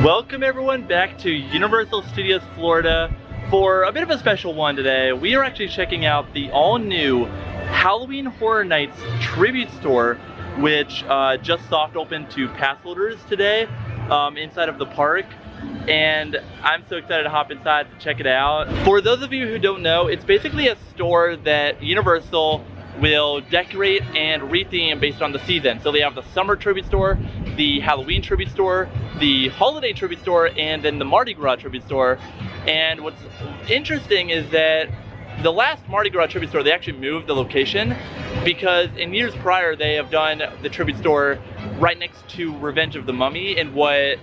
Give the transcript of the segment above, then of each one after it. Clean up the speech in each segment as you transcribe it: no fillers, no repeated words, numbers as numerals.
Welcome everyone back to Universal Studios Florida for a bit of a special one today. We are actually checking out the all-new Halloween Horror Nights tribute store, which just soft opened to pass holders today inside of the park. And I'm so excited to hop inside to check it out. For those of you who don't know, it's basically a store that Universal will decorate and retheme based on the season. So they have the summer tribute store, the Halloween tribute store, the holiday tribute store, and then the Mardi Gras tribute store. And what's interesting is that the last Mardi Gras tribute store, they actually moved the location because in years prior they have done the tribute store right next to Revenge of the Mummy and what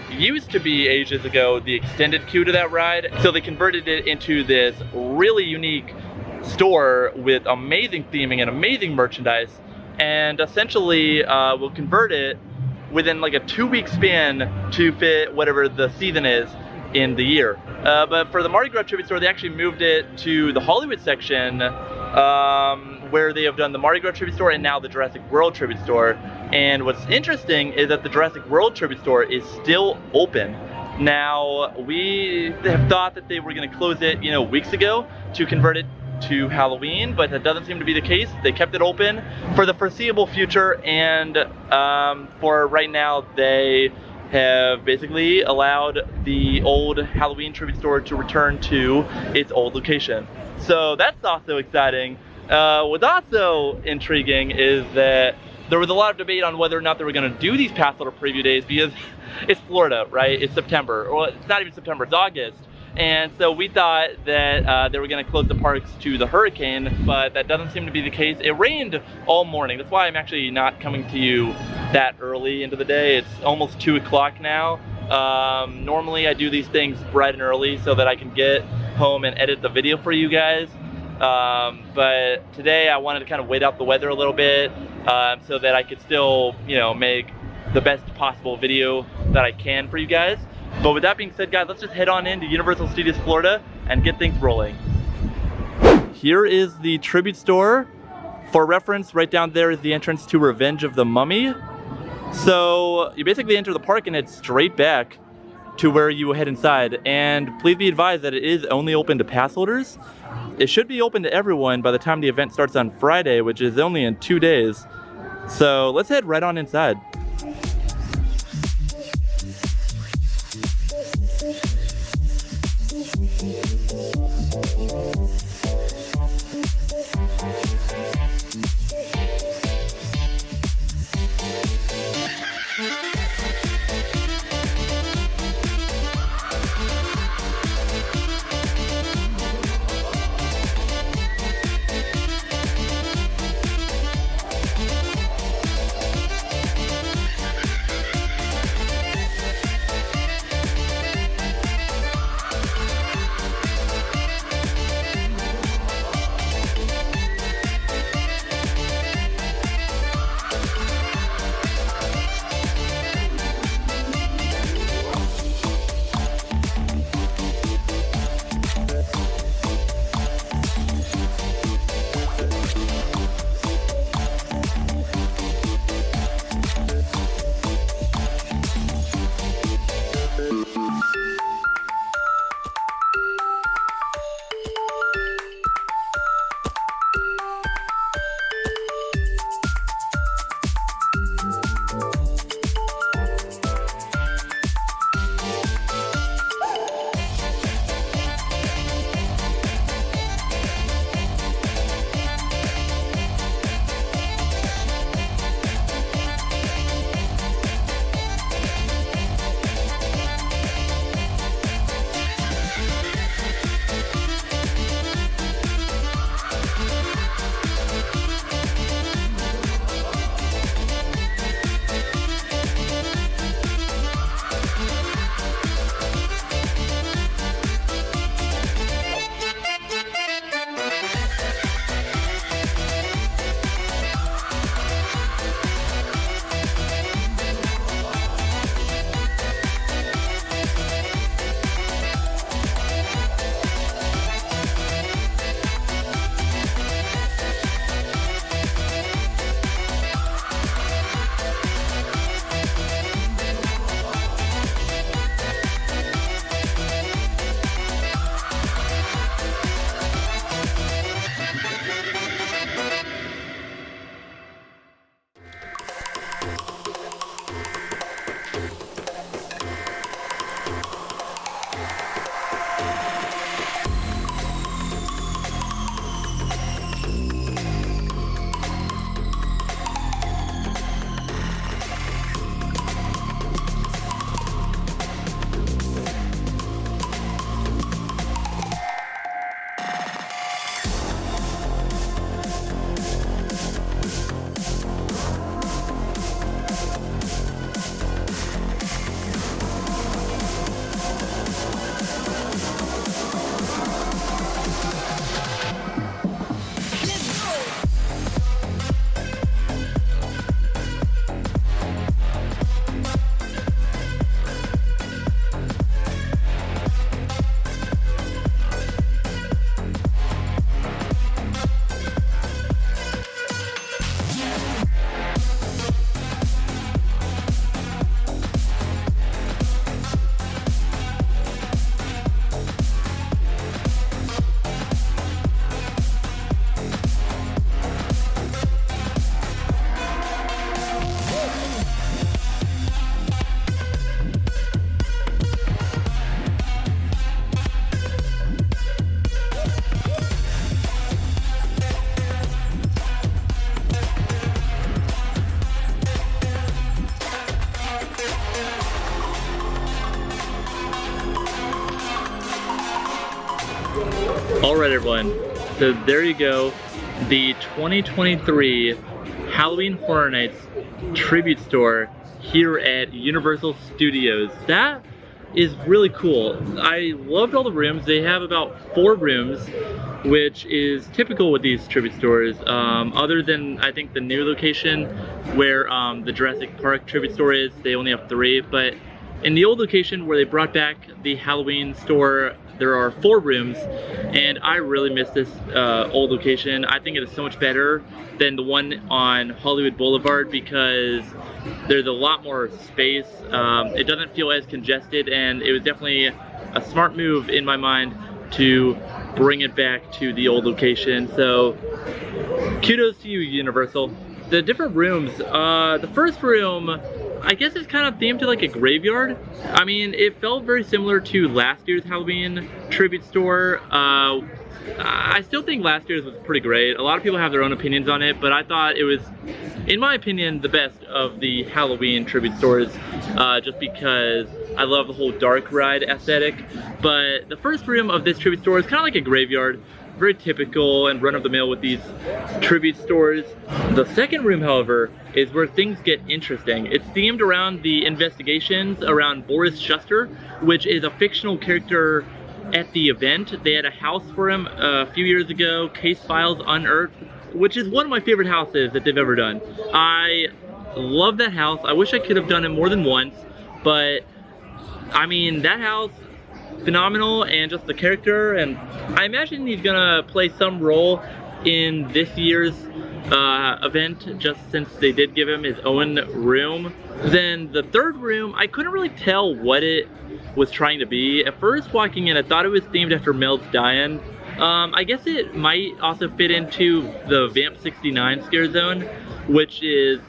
used to be ages ago the extended queue to that ride. So they converted it into this really unique store with amazing theming and amazing merchandise, and essentially will convert it within like a 2-week span to fit whatever the season is in the year. But for the Mardi Gras tribute store, they actually moved it to the Hollywood section where they have done the Mardi Gras tribute store and now the Jurassic World tribute store. And what's interesting is that the Jurassic World tribute store is still open. Now, we have thought that they were going to close it, weeks ago to convert it to Halloween, but that doesn't seem to be the case. They kept it open for the foreseeable future, and for right now they have basically allowed the old Halloween tribute store to return to its old location. So that's also exciting. What's also intriguing is that there was a lot of debate on whether or not they were going to do these past little preview days because it's Florida, right? It's September, well, it's not even September, it's August. And so we thought that they were going to close the parks to the hurricane, but that doesn't seem to be the case. It rained all morning. That's why I'm actually not coming to you that early into the day. It's almost 2 o'clock now. Normally I do these things bright and early so that I can get home and edit the video for you guys. But today I wanted to kind of wait out the weather a little bit so that I could still, make the best possible video that I can for you guys. But with that being said, guys, let's just head on into Universal Studios Florida and get things rolling. Here is the tribute store. For reference, right down there is the entrance to Revenge of the Mummy. So you basically enter the park and head straight back to where you will head inside. And please be advised that it is only open to pass holders. It should be open to everyone by the time the event starts on Friday, which is only in 2 days. So let's head right on inside. fun. So there you go, the 2023 Halloween Horror Nights tribute store here at Universal Studios. That is really cool. I loved all the rooms. They have about 4 rooms, which is typical with these tribute stores, other than I think the new location where the Jurassic Park tribute store is. They only have 3, but in the old location where they brought back the Halloween store, there are 4 rooms, and I really miss this old location. I think it is so much better than the one on Hollywood Boulevard because there's a lot more space. It doesn't feel as congested, and it was definitely a smart move in my mind to bring it back to the old location. So kudos to you, Universal. The different rooms, the first room, I guess it's kind of themed to like a graveyard. I mean, it felt very similar to last year's Halloween tribute store. I still think last year's was pretty great. A lot of people have their own opinions on it, but I thought it was, in my opinion, the best of the Halloween tribute stores, just because I love the whole dark ride aesthetic. But the first room of this tribute store is kind of like a graveyard. Very typical and run-of-the-mill with these tribute stores. The second room, however, is where things get interesting. It's themed around the investigations around Boris Schuster, which is a fictional character at the event. They had a house for him a few years ago, Case Files Unearthed, which is one of my favorite houses that they've ever done. I love that house. I wish I could have done it more than once, but I mean, that house, phenomenal, and just the character, and I imagine he's gonna play some role in this year's event, just since they did give him his own room. Then the third room, I couldn't really tell what it was trying to be. At first walking in, I thought it was themed after Mel's Dying. I guess it might also fit into the Vamp 69 scare zone, which is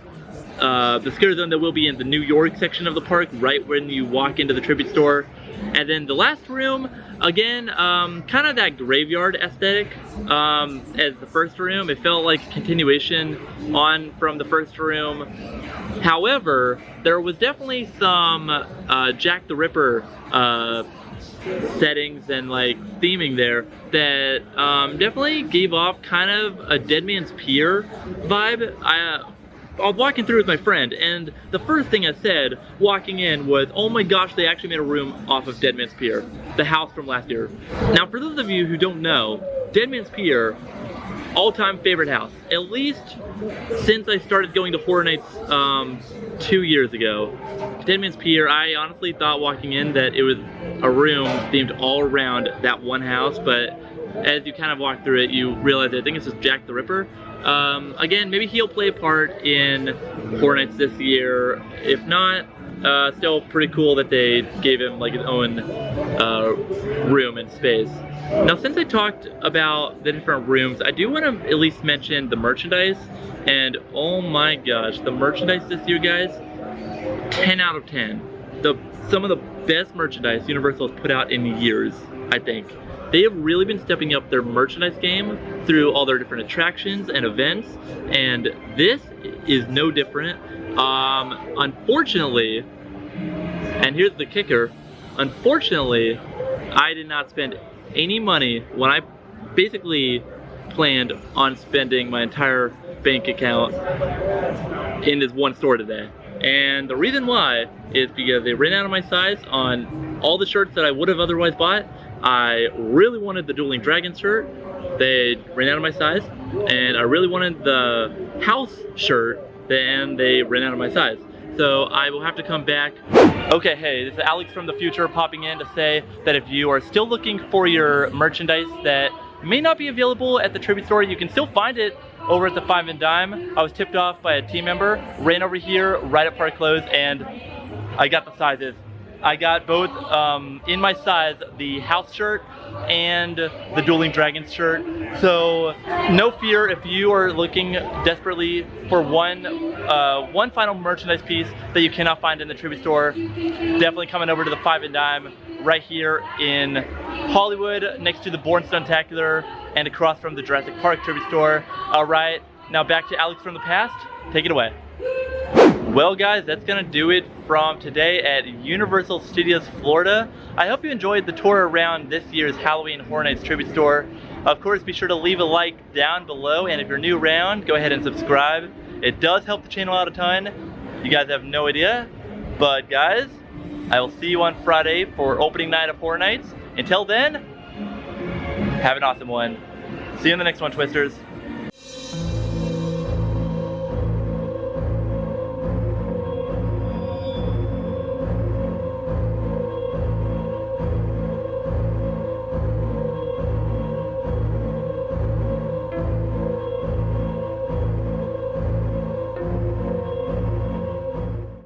the scare zone that will be in the New York section of the park, right when you walk into the tribute store. And then the last room, again, kind of that graveyard aesthetic as the first room. It felt like a continuation on from the first room. However, there was definitely some Jack the Ripper settings and like theming there that definitely gave off kind of a Dead Man's Pier vibe. I was walking through with my friend, and the first thing I said walking in was, oh my gosh, they actually made a room off of Dead Man's Pier, the house from last year. Now, for those of you who don't know, Dead Man's Pier, all-time favorite house, at least since I started going to Horror Nights 2 years ago. Dead Man's Pier, I honestly thought walking in that it was a room themed all around that one house, but as you kind of walk through it, you realize that I think it's just Jack the Ripper. Again, maybe he'll play a part in Horror Nights this year. If not, still pretty cool that they gave him like his own room and space. Now, since I talked about the different rooms, I do want to at least mention the merchandise. And oh my gosh, the merchandise this year, guys, 10 out of 10. Some of the best merchandise Universal has put out in years, I think. They have really been stepping up their merchandise game through all their different attractions and events, and this is no different. Unfortunately, and here's the kicker, unfortunately, I did not spend any money when I basically planned on spending my entire bank account in this one store today. And the reason why is because they ran out of my size on all the shirts that I would have otherwise bought. I really wanted the Dueling Dragon shirt. They ran out of my size. And I really wanted the house shirt, and they ran out of my size. So I will have to come back. Okay, hey, this is Alex from the future popping in to say that if you are still looking for your merchandise that may not be available at the tribute store, you can still find it over at the Five and Dime. I was tipped off by a team member, ran over here right at Park Close, and I got the sizes. I got both in my size, the house shirt and the Dueling Dragons shirt. So no fear if you are looking desperately for one final merchandise piece that you cannot find in the tribute store. Definitely coming over to the Five and Dime right here in Hollywood, next to the Bourne Stuntacular and across from the Jurassic Park tribute store. All right, now back to Alex from the past. Take it away. Well guys, that's gonna do it from today at Universal Studios Florida. I hope you enjoyed the tour around this year's Halloween Horror Nights tribute store. Of course, be sure to leave a like down below, and if you're new around, go ahead and subscribe. It does help the channel out a ton. You guys have no idea. But guys, I will see you on Friday for opening night of Horror Nights. Until then, have an awesome one. See you in the next one, Twisters.